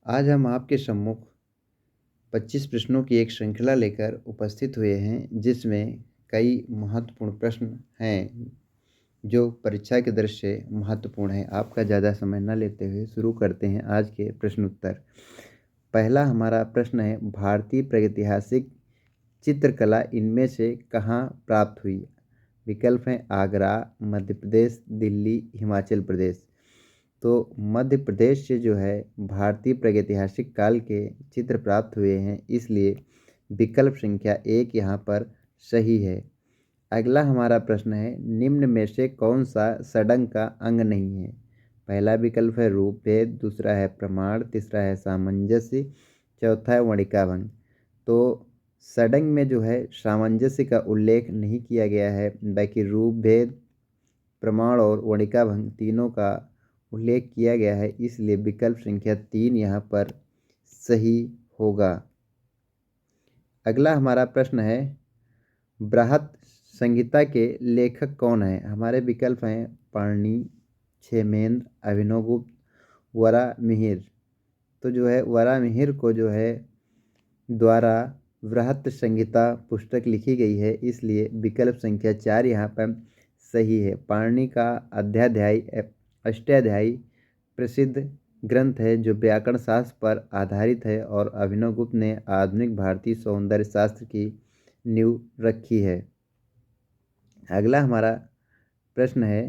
आज हम आपके सम्मुख 25 प्रश्नों की एक श्रृंखला लेकर उपस्थित हुए हैं, जिसमें कई महत्वपूर्ण प्रश्न हैं, जो परीक्षा की दृष्टि से महत्वपूर्ण हैं। आपका ज़्यादा समय न लेते हुए शुरू करते हैं आज के प्रश्नोत्तर। पहला हमारा प्रश्न है, भारतीय प्रागैतिहासिक चित्रकला इनमें से कहाँ प्राप्त हुई? विकल्प हैं आगरा, मध्य प्रदेश, दिल्ली, हिमाचल प्रदेश। तो मध्य प्रदेश से जो है भारतीय प्रागैतिहासिक काल के चित्र प्राप्त हुए हैं, इसलिए विकल्प संख्या 1 यहाँ पर सही है। अगला हमारा प्रश्न है, निम्न में से कौन सा षडंग का अंग नहीं है? पहला विकल्प है रूपभेद, दूसरा है प्रमाण, तीसरा है सामंजस्य, चौथा है वणिकाभंग। तो षडंग में जो है सामंजस्य का उल्लेख नहीं किया गया है, बाकी रूपभेद, प्रमाण और वणिकाभंग तीनों का उल्लेख किया गया है, इसलिए विकल्प संख्या 3 यहाँ पर सही होगा। अगला हमारा प्रश्न है, बृहत संहिता के लेखक कौन हैं? हमारे विकल्प हैं पाणिनि, क्षेमेंद्र, अभिनवगुप्त, वराहमिहिर। तो जो है वराहमिहिर को जो है द्वारा बृहत संहिता पुस्तक लिखी गई है, इसलिए विकल्प संख्या 4 यहाँ पर सही है। पाणिनि का अष्टाध्यायी प्रसिद्ध ग्रंथ है, जो व्याकरण शास्त्र पर आधारित है, और अभिनवगुप्त ने आधुनिक भारतीय सौंदर्य शास्त्र की नींव रखी है। अगला हमारा प्रश्न है,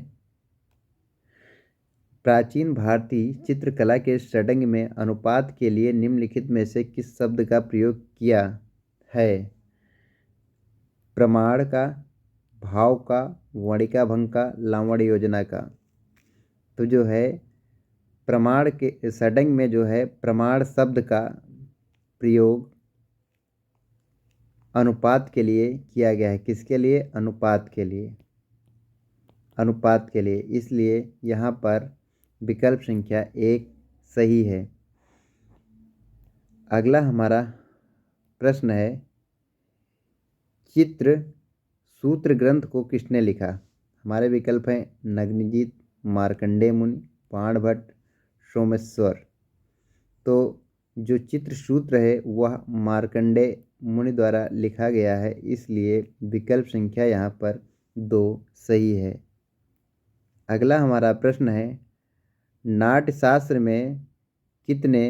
प्राचीन भारतीय चित्रकला के षडंग में अनुपात के लिए निम्नलिखित में से किस शब्द का प्रयोग किया है? प्रमाण का, भाव का, वणिकाभंग का, लावण्य योजना का। तो जो है प्रमाण के षडंग में जो है प्रमाण शब्द का प्रयोग अनुपात के लिए किया गया है। किसके लिए? अनुपात के लिए। अनुपात के लिए, इसलिए यहाँ पर विकल्प संख्या 1 सही है। अगला हमारा प्रश्न है, चित्र सूत्र ग्रंथ को किसने लिखा? हमारे विकल्प हैं नग्नजित, मार्कंडेय मुनि, बाणभट्ट, सोमेश्वर। तो जो चित्र सूत्र है वह मार्कंडेय मुनि द्वारा लिखा गया है, इसलिए विकल्प संख्या यहाँ पर 2 सही है। अगला हमारा प्रश्न है, नाट्यशास्त्र में कितने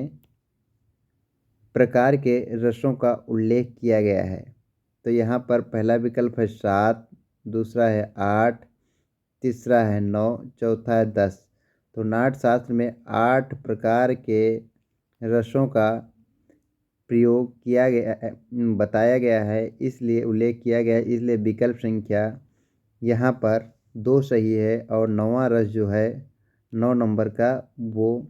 प्रकार के रसों का उल्लेख किया गया है? तो यहाँ पर पहला विकल्प है 7, दूसरा है 8, तीसरा है 9, चौथा है 10। तो नाट्यशास्त्र में 8 प्रकार के रसों का प्रयोग किया गया बताया गया है, इसलिए उल्लेख किया गया है, इसलिए विकल्प संख्या यहाँ पर 2 सही है। और 9वां रस जो है 9 नंबर का, वो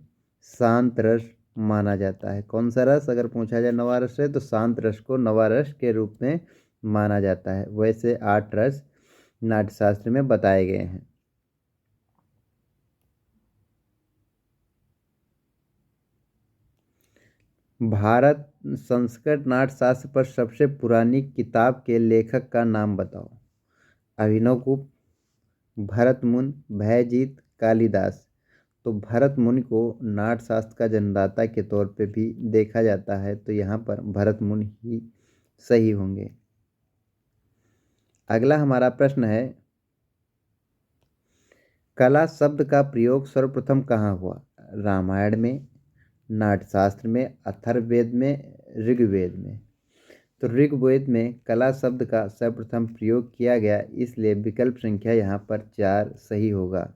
शांत रस माना जाता है। कौन सा रस अगर पूछा जाए 9वां रस है, तो शांत रस को 9वां रस के रूप में माना जाता है। वैसे 8 रस नाट्यशास्त्र में बताए गए हैं। भारत संस्कृत नाट्यशास्त्र पर सबसे पुरानी किताब के लेखक का नाम बताओ। अभिनवगुप्त, भरत मुनि, भयजीत, कालिदास। तो भरत मुनि को नाट्यशास्त्र का जन्मदाता के तौर पे भी देखा जाता है, तो यहाँ पर भरत मुनि ही सही होंगे। अगला हमारा प्रश्न है, कला शब्द का प्रयोग सर्वप्रथम कहाँ हुआ? रामायण में, नाट्यशास्त्र में, अथर्ववेद में, ऋग्वेद में। तो ऋग्वेद में कला शब्द का सर्वप्रथम प्रयोग किया गया, इसलिए विकल्प संख्या यहाँ पर 4 सही होगा।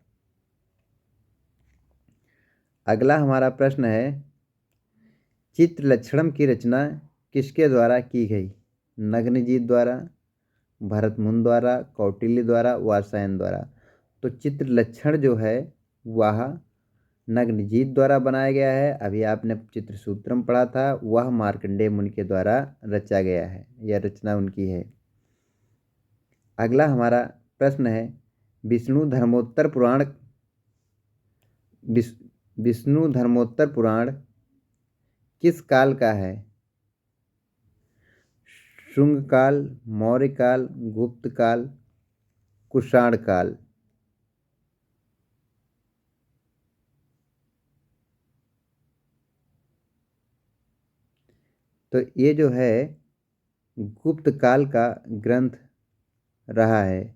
अगला हमारा प्रश्न है, चित्रलक्षणम की रचना किसके द्वारा की गई? नग्नजित द्वारा, भरतमुनि द्वारा, कौटिल्य द्वारा, वात्स्यायन द्वारा। तो चित्रलक्षण जो है वह नग्नजित द्वारा बनाया गया है। अभी आपने चित्रसूत्रम पढ़ा था, वह मार्कंडेय मुनि के द्वारा रचा गया है, यह रचना उनकी है। अगला हमारा प्रश्न है, विष्णु धर्मोत्तर पुराण विष्णु धर्मोत्तर पुराण किस काल का है? शुंग काल, मौर्य काल, गुप्त काल, कुषाण काल। तो ये जो है गुप्त काल का ग्रंथ रहा है,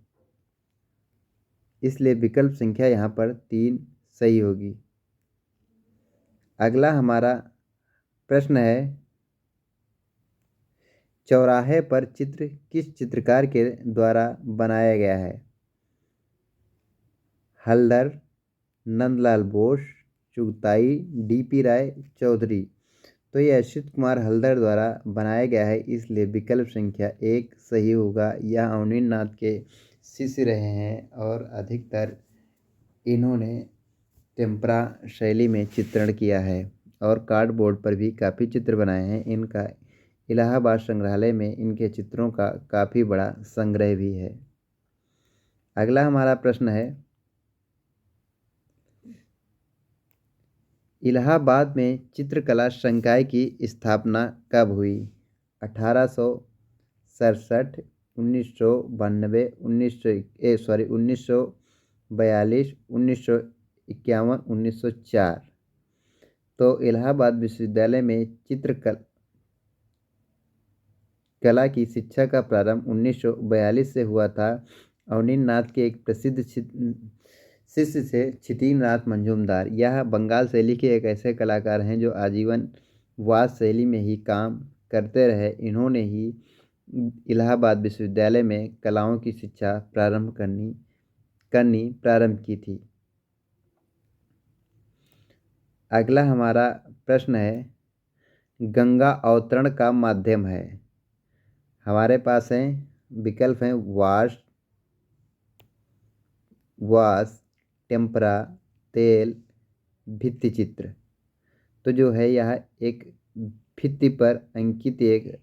इसलिए विकल्प संख्या यहाँ पर 3 सही होगी। अगला हमारा प्रश्न है, चौराहे पर चित्र किस चित्रकार के द्वारा बनाया गया है? हलदर, नंदलाल बोस, चुगताई, डीपी राय, चौधरी। तो ये अच्युत कुमार हलदर द्वारा बनाया गया है, इसलिए विकल्प संख्या 1 सही होगा। यह अवनीन्द्रनाथ के शिष्य रहे हैं और अधिकतर इन्होंने टेम्परा शैली में चित्रण किया है और कार्डबोर्ड पर भी काफ़ी चित्र बनाए हैं। इनका इलाहाबाद संग्रहालय में इनके चित्रों का काफ़ी बड़ा संग्रह भी है। अगला हमारा प्रश्न है, इलाहाबाद में चित्रकला संकाय की स्थापना कब हुई? 1867, 1992, 1942, 1951, 1904। तो इलाहाबाद विश्वविद्यालय में चित्रकला की शिक्षा का प्रारंभ 1942 से हुआ था। अवनीन्द्रनाथ के एक प्रसिद्ध शिष्य से क्षितिनाथ मंजूमदार। यह बंगाल शैली के एक ऐसे कलाकार हैं जो आजीवन वास शैली में ही काम करते रहे। इन्होंने ही इलाहाबाद विश्वविद्यालय में कलाओं की शिक्षा करनी प्रारंभ की थी। अगला हमारा प्रश्न है, गंगा अवतरण का माध्यम है। हमारे पास हैं विकल्प हैं वास, टेम्परा, तेल, भित्ति चित्र। तो जो है यह एक भित्ति पर अंकित एक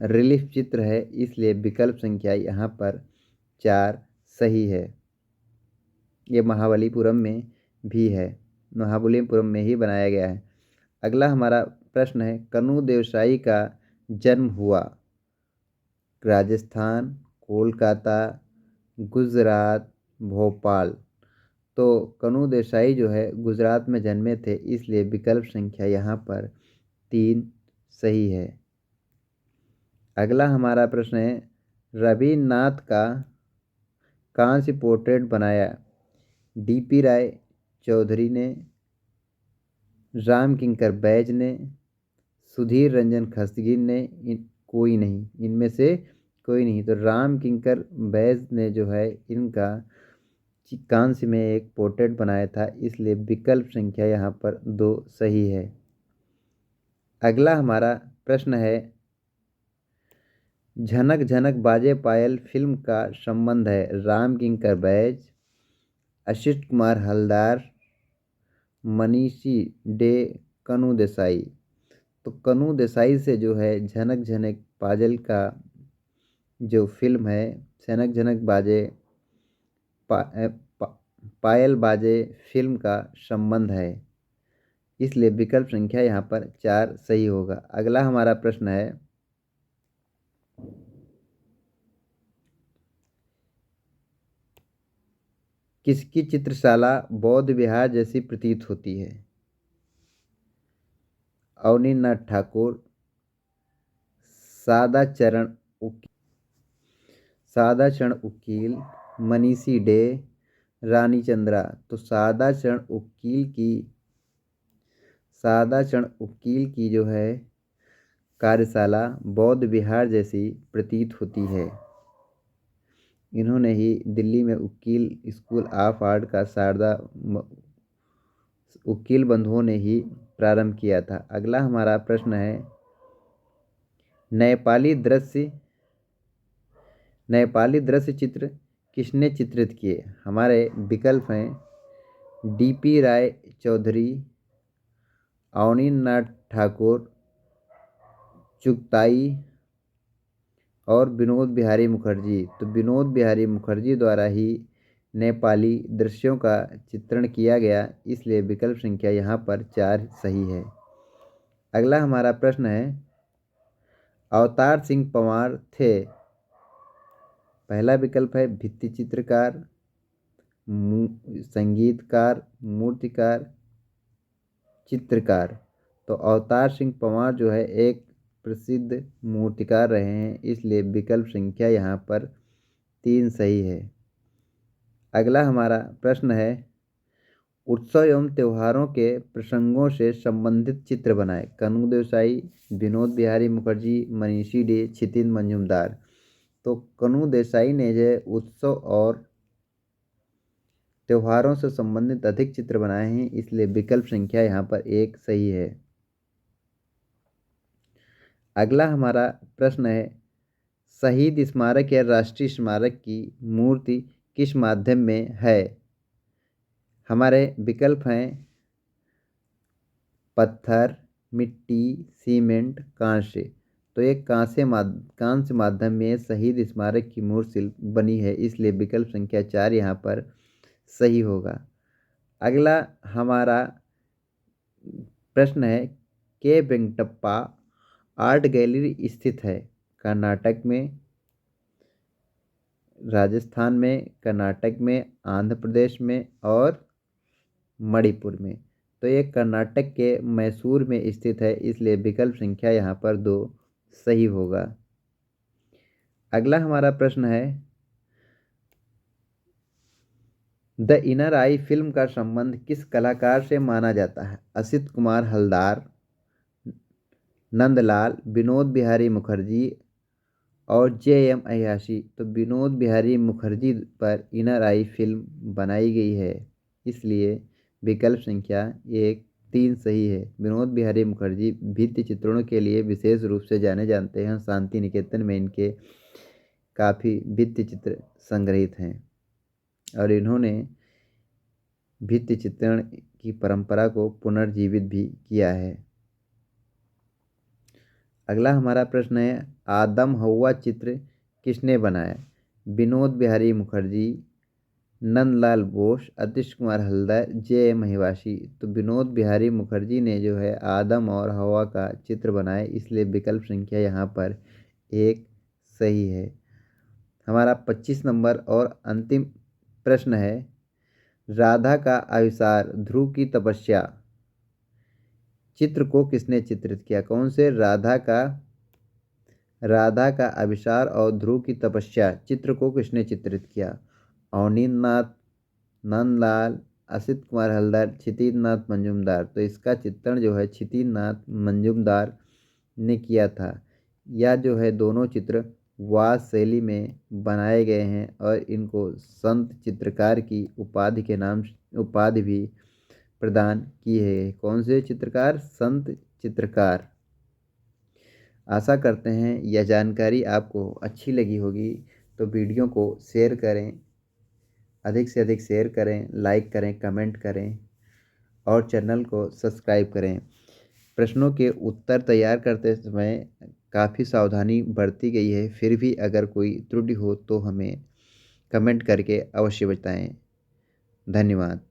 रिलीफ चित्र है, इसलिए विकल्प संख्या यहाँ पर 4 सही है। ये महाबलीपुरम में भी है, महाबलीपुरम में ही बनाया गया है। अगला हमारा प्रश्न है, कनू देसाई का जन्म हुआ राजस्थान, कोलकाता, गुजरात, भोपाल। तो कनू देसाई जो है गुजरात में जन्मे थे, इसलिए विकल्प संख्या यहाँ पर 3 सही है। अगला हमारा प्रश्न है, रविनाथ का कांस्य पोर्ट्रेट बनाया डीपी राय चौधरी ने, राम किंकर बैज ने, सुधीर रंजन खसगी ने, कोई नहीं, इनमें से कोई नहीं। तो राम किंकर बैज ने जो है इनका कांस्य में एक पोर्ट्रेट बनाया था, इसलिए विकल्प संख्या यहाँ पर 2 सही है। अगला हमारा प्रश्न है, झनक झनक बाजे पायल फिल्म का संबंध है राम किंकर बैज, अच्युत कुमार हलदार, मनीषी डे, कनू देसाई। तो कनू देसाई से जो है झनक झनक पायल का जो फिल्म है, झनक झनक बाजे पायल बाजे फिल्म का संबंध है, इसलिए विकल्प संख्या यहाँ पर 4 सही होगा। अगला हमारा प्रश्न है, किसकी चित्रशाला बौद्ध विहार जैसी प्रतीत होती है? अवनीन्द्रनाथ ठाकुर, सादा चरण उकील, मनीषी डे, रानी चंद्रा। तो सादा चरण उकील की जो है कार्यशाला बौद्ध विहार जैसी प्रतीत होती है। इन्होंने ही दिल्ली में उकील स्कूल ऑफ आर्ट का शारदा उकील बंधुओं ने ही प्रारंभ किया था। अगला हमारा प्रश्न है, नेपाली दृश्य चित्र किसने चित्रित किए? हमारे विकल्प हैं डीपी राय चौधरी, अवनीन्द्रनाथ ठाकुर, चुगताई और विनोद बिहारी मुखर्जी। तो विनोद बिहारी मुखर्जी द्वारा ही नेपाली दृश्यों का चित्रण किया गया, इसलिए विकल्प संख्या यहाँ पर 4 सही है। अगला हमारा प्रश्न है, अवतार सिंह पंवार थे? पहला विकल्प है भित्ति चित्रकार, संगीतकार, मूर्तिकार, चित्रकार। तो अवतार सिंह पंवार जो है एक प्रसिद्ध मूर्तिकार रहे हैं, इसलिए विकल्प संख्या यहाँ पर 3 सही है। अगला हमारा प्रश्न है, उत्सव एवं त्योहारों के प्रसंगों से संबंधित चित्र बनाएं। कनू देसाई, विनोद बिहारी मुखर्जी, मनीषी डे, क्षितिज मंजूमदार। तो कनू देसाई ने जो उत्सव और त्योहारों से संबंधित अधिक चित्र बनाए हैं, इसलिए विकल्प संख्या यहाँ पर 1 सही है। अगला हमारा प्रश्न है, शहीद स्मारक या राष्ट्रीय स्मारक की मूर्ति किस माध्यम में है? हमारे विकल्प हैं पत्थर, मिट्टी, सीमेंट, कांस्य। तो एक कांस्य माध्यम में शहीद स्मारक की मूर्ति बनी है, इसलिए विकल्प संख्या 4 यहाँ पर सही होगा। अगला हमारा प्रश्न है, के वेंकटप्पा आर्ट गैलरी स्थित है? कर्नाटक में, राजस्थान में, कर्नाटक में, आंध्र प्रदेश में और मणिपुर में। तो ये कर्नाटक के मैसूर में स्थित है, इसलिए विकल्प संख्या यहाँ पर 2 सही होगा। अगला हमारा प्रश्न है, द इनर आई फिल्म का संबंध किस कलाकार से माना जाता है? असित कुमार हलदार, नंदलाल, विनोद बिहारी मुखर्जी और जे.एम. अय्याशी। तो विनोद बिहारी मुखर्जी पर इनर आई फिल्म बनाई गई है, इसलिए विकल्प संख्या 3 सही है। विनोद बिहारी मुखर्जी भित्ति चित्रणों के लिए विशेष रूप से जाने जाते हैं। शांति निकेतन में इनके काफ़ी भित्ति चित्र संग्रहित हैं और इन्होंने भित्ति चित्रण की परंपरा को पुनर्जीवित भी किया है। अगला हमारा प्रश्न है, आदम हवा चित्र किसने बनाया? विनोद बिहारी मुखर्जी, नंदलाल बोस, अतीश कुमार हल्दर, जे.एम. अय्याशी। तो विनोद बिहारी मुखर्जी ने जो है आदम और हवा का चित्र बनाया, इसलिए विकल्प संख्या यहाँ पर 1 सही है। हमारा 25 नंबर और अंतिम प्रश्न है, राधा का आविष्कार ध्रुव की तपस्या चित्र को किसने चित्रित किया? कौन से? राधा का आविष्कार और ध्रुव की तपस्या चित्र को किसने चित्रित किया? अवनींद्र नाथ, नंदलाल, असित कुमार हलदर, क्षितिज नाथ मंजूमदार। तो इसका चित्रण जो है क्षितिज नाथ मंजूमदार ने किया था। यह जो है दोनों चित्र वाद शैली में बनाए गए हैं और इनको संत चित्रकार की उपाधि भी प्रदान की है। कौन से चित्रकार? संत चित्रकार। आशा करते हैं यह जानकारी आपको अच्छी लगी होगी, तो वीडियो को शेयर करें, अधिक से अधिक शेयर करें, लाइक करें, कमेंट करें और चैनल को सब्सक्राइब करें। प्रश्नों के उत्तर तैयार करते समय काफ़ी सावधानी बरती गई है, फिर भी अगर कोई त्रुटि हो तो हमें कमेंट करके अवश्य बताएं। धन्यवाद।